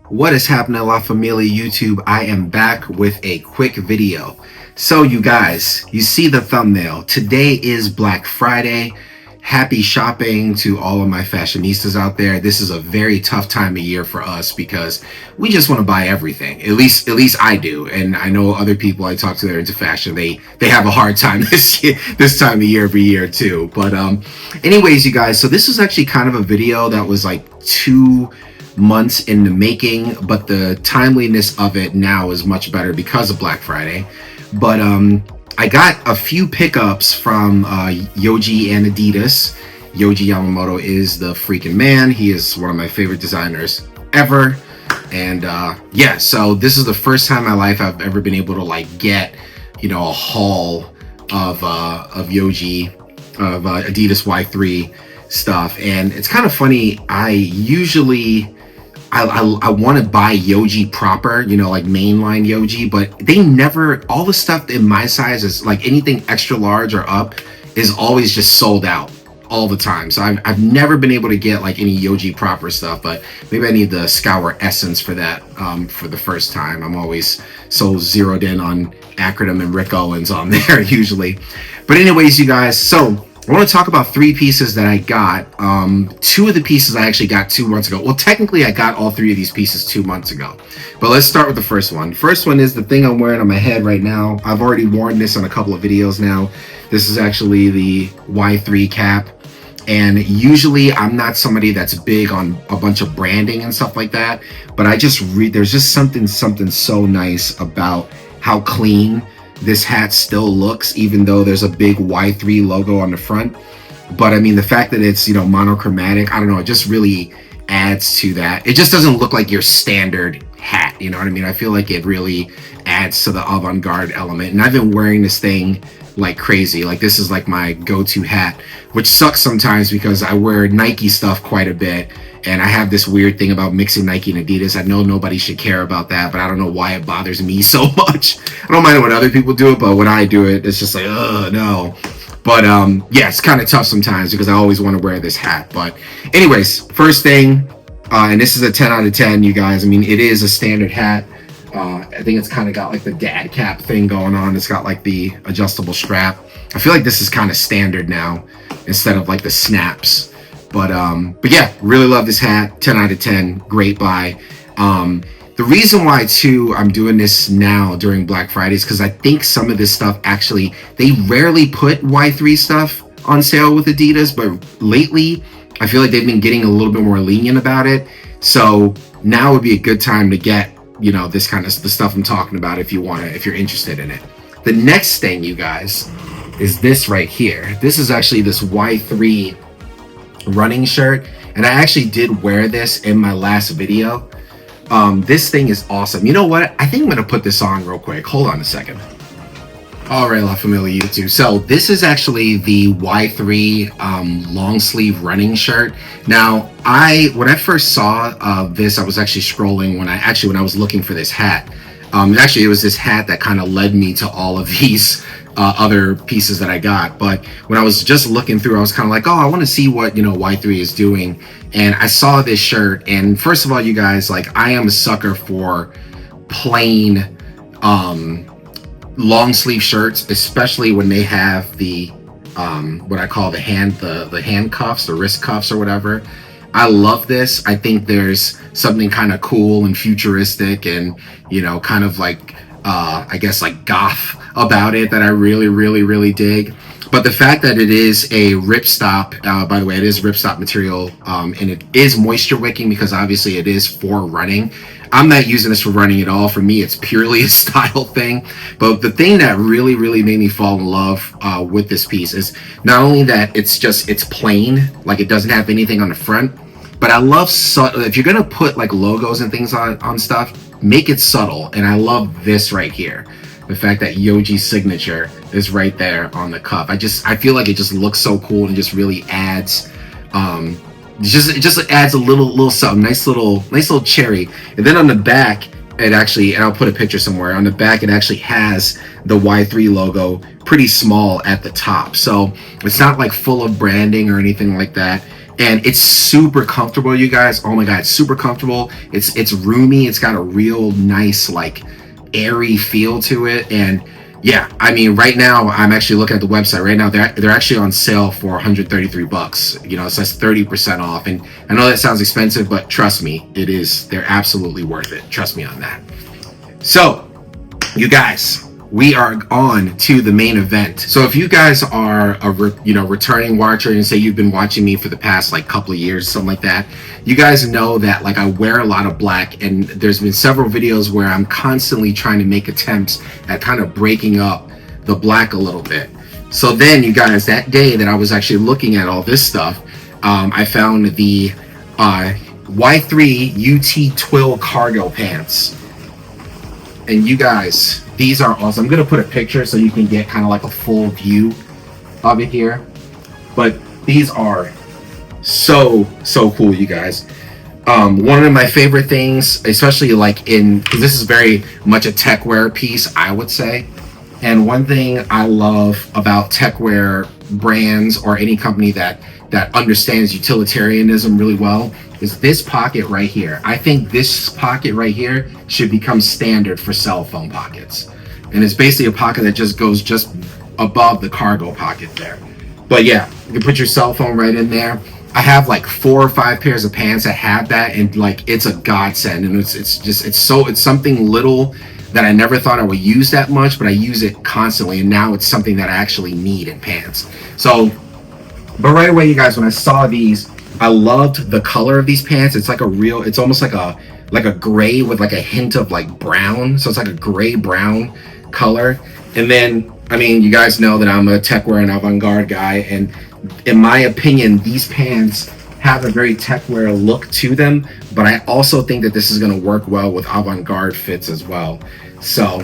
What is happening, La Familia YouTube? I am back with a quick video. So you guys, you see the thumbnail. Today is Black Friday. Happy shopping to all of my fashionistas out there. This is a very tough time of year for us because we just want to buy everything. At least I do. And I know other people I talk to that are into fashion, they have a hard time this time of year every year too. But anyways, you guys, so this was actually kind of a video that was like 2 months in the making, but the timeliness of it now is much better because of Black Friday. But I got a few pickups from Yohji and Adidas. Yohji Yamamoto is the freaking man. He is one of my favorite designers ever. And yeah, so this is the first time in my life I've ever been able to like get, you know, a haul of Yohji, of Adidas Y-3 stuff. And it's kind of funny. I usually I want to buy Yohji proper, you know, like mainline Yohji, but they never, all the stuff in my size is like anything extra large or up is always just sold out all the time. So I've never been able to get like any Yohji proper stuff, but maybe I need the Scour Essence for that for the first time. I'm always so zeroed in on Acronym and Rick Owens on there usually. But anyways, you guys, so I want to talk about 3 pieces that I got. 2 of the pieces I actually got 2 months ago. Well, technically I got all 3 of these pieces 2 months ago. But let's start with the first one. First one is the thing I'm wearing on my head right now. I've already worn this on a couple of videos now. This is actually the Y-3 cap. And usually I'm not somebody that's big on a bunch of branding and stuff like that. But I just there's just something so nice about how clean this hat still looks, even though there's a big Y-3 logo on the front. But I mean, the fact that it's, you know, monochromatic, I don't know, it just really adds to that. It just doesn't look like your standard hat, you know what I mean? I feel like it really adds to the avant-garde element. And I've been wearing this thing like crazy. Like, this is like my go-to hat, which sucks sometimes because I wear Nike stuff quite a bit. And I have this weird thing about mixing Nike and Adidas. I know nobody should care about that, but I don't know why it bothers me so much. I don't mind when other people do it, but when I do it, it's just like, oh no. But yeah, it's kind of tough sometimes because I always want to wear this hat. But anyways, first thing, and this is a 10 out of 10, you guys. I mean, it is a standard hat. I think it's kind of got like the dad cap thing going on. It's got like the adjustable strap. I feel like this is kind of standard now instead of like the snaps. But yeah, really love this hat. 10 out of 10, great buy. The reason why too I'm doing this now during Black Friday is because I think some of this stuff actually, they rarely put Y-3 stuff on sale with Adidas, but lately I feel like they've been getting a little bit more lenient about it. So now would be a good time to get, you know, this kind of the stuff I'm talking about if you're interested in it. The next thing, you guys, is this right here. This is actually this Y-3 running shirt, and I actually did wear this in my last video. This thing is awesome. You know what? I think I'm gonna put this on real quick. Hold on a second. All right, La Familia YouTube. So this is actually the Y-3 long sleeve running shirt. Now, when I first saw this, I was actually scrolling when I was looking for this hat. Actually, it was this hat that kind of led me to all of these other pieces that I got. But when I was just looking through, I was kind of like, oh, I want to see what, you know, Y-3 is doing. And I saw this shirt. And first of all, you guys, like, I am a sucker for plain long sleeve shirts, especially when they have the what I call the hand cuffs, the wrist cuffs or whatever. I love this. I think there's something kind of cool and futuristic and, you know, kind of like I guess like goth about it that I really dig. But the fact that it is a ripstop, by the way, it is ripstop material, and it is moisture wicking because obviously it is for running. I'm not using this for running at all. For me, it's purely a style thing. But the thing that really made me fall in love with this piece is not only that it's plain, like it doesn't have anything on the front, but I love if you're gonna put like logos and things on stuff, make it subtle. And I love this right here. The fact that Yohji's signature is right there on the cuff. I feel like it just looks so cool and just really adds it just adds a little something, nice little cherry. And then on the back, it actually, and I'll put a picture somewhere, on the back it actually has the Y-3 logo pretty small at the top. So it's not like full of branding or anything like that. and it's super comfortable, you guys. Oh my god, it's super comfortable. It's roomy. It's got a real nice, like, airy feel to it. And yeah, I mean, right now I'm actually looking at the website right now. They're actually on sale for 133 bucks. You know, so that's 30% off. And I know that sounds expensive, but trust me, it is. They're absolutely worth it. Trust me on that. So, you guys, we are on to the main event. So if you guys are a returning watcher and say you've been watching me for the past like couple of years, something like that, you guys know that like I wear a lot of black, and there's been several videos where I'm constantly trying to make attempts at kind of breaking up the black a little bit. So then, you guys, that day that I was actually looking at all this stuff, I found the Y-3 UT TWILL cargo pants. And you guys, these are awesome. I'm going to put a picture so you can get kind of like a full view of it here. But these are so cool, you guys. One of my favorite things, especially like because this is very much a tech wear piece, I would say. And one thing I love about tech wear brands or any company that understands utilitarianism really well is this pocket right here. I think this pocket right here should become standard for cell phone pockets. And it's basically a pocket that just goes just above the cargo pocket there. But yeah, you can put your cell phone right in there. I have like 4 or 5 pairs of pants that have that, and like it's a godsend. And it's something little that I never thought I would use that much, but I use it constantly, and now it's something that I actually need in pants. So, but right away, you guys, when I saw these, I loved the color of these pants. It's like it's almost like a gray with like a hint of like brown. So it's like a gray brown color. And then, I mean, you guys know that I'm a tech wear and avant-garde guy, and in my opinion, these pants have a very tech wear look to them, but I also think that this is going to work well with avant-garde fits as well. So,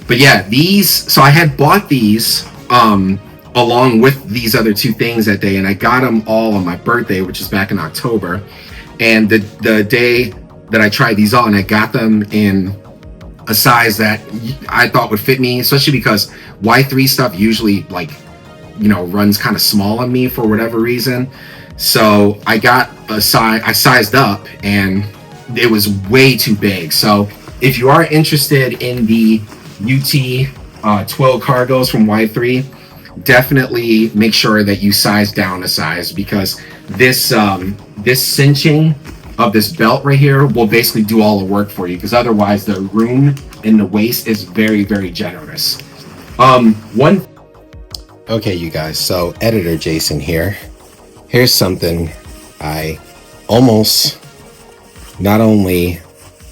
but yeah, so I had bought these along with these other 2 things that day, and I got them all on my birthday, which is back in October. And the day that I tried these on, I got them in a size that I thought would fit me, especially because Y-3 stuff usually runs kind of small on me for whatever reason. So I got I sized up, and it was way too big. So if you are interested in the UT TWILL cargos from Y-3, definitely make sure that you size down a size, because this cinching of this belt right here will basically do all the work for you, because otherwise the room in the waist is very, very generous. Okay, you guys, so editor Jason here. Here's something I almost not only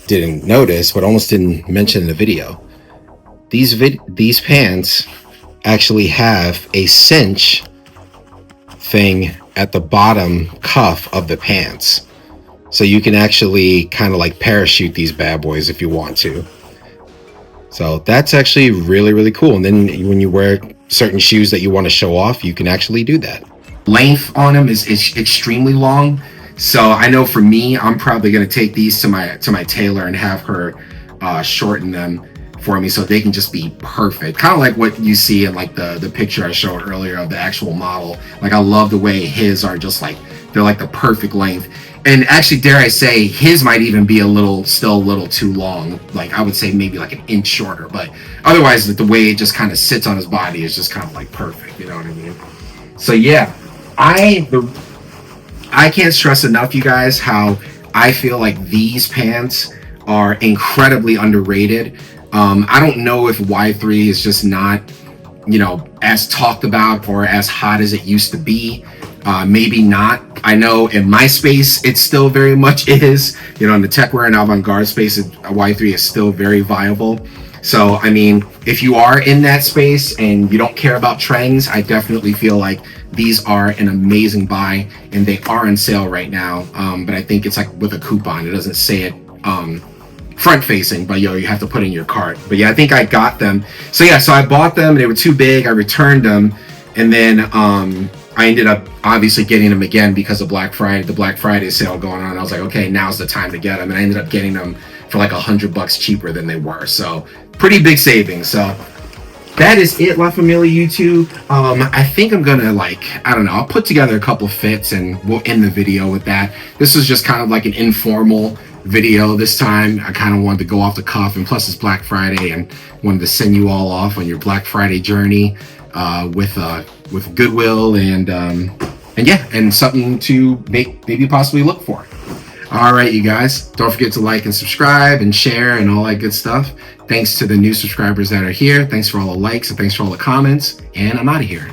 didn't notice, but almost didn't mention in the video. These pants actually have a cinch thing at the bottom cuff of the pants, so you can actually kind of like parachute these bad boys if you want to. So that's actually really, really cool. And then when you wear certain shoes that you want to show off, you can actually do that. Length on them is extremely long, so I know for me, I'm probably going to take these to my tailor and have her shorten them for me so they can just be perfect, kind of like what you see in like the picture I showed earlier of the actual model. Like, I love the way his are just like, they're like the perfect length. And actually, dare I say, his might even be still a little too long. Like, I would say maybe like an inch shorter, but otherwise the way it just kind of sits on his body is just kind of like perfect, you know what I mean? So yeah, I can't stress enough, you guys, how I feel like these pants are incredibly underrated. I don't know if Y-3 is just not, as talked about or as hot as it used to be. Maybe not. I know in my space, it still very much is. In the tech wear and avant-garde space, Y-3 is still very viable. So, I mean, if you are in that space and you don't care about trends, I definitely feel like these are an amazing buy, and they are on sale right now. But I think it's like with a coupon. It doesn't say it front facing, but you have to put in your cart. But yeah, I think I got them. So yeah, so I bought them. They were too big. I returned them, and then I ended up obviously getting them again because of the Black Friday sale going on. I was like, okay, now's the time to get them, and I ended up getting them for like $100 cheaper than they were. So pretty big savings. So that is it, La Familia YouTube. I think I'm gonna, like, I don't know, I'll put together a couple fits and we'll end the video with that. This was just kind of like an informal video this time. I kind of wanted to go off the cuff, and plus it's Black Friday and wanted to send you all off on your Black Friday journey with goodwill and yeah, and something to maybe possibly look for. All right, you guys, don't forget to like and subscribe and share and all that good stuff. Thanks to the new subscribers that are here. Thanks for all the likes and thanks for all the comments. And I'm out of here.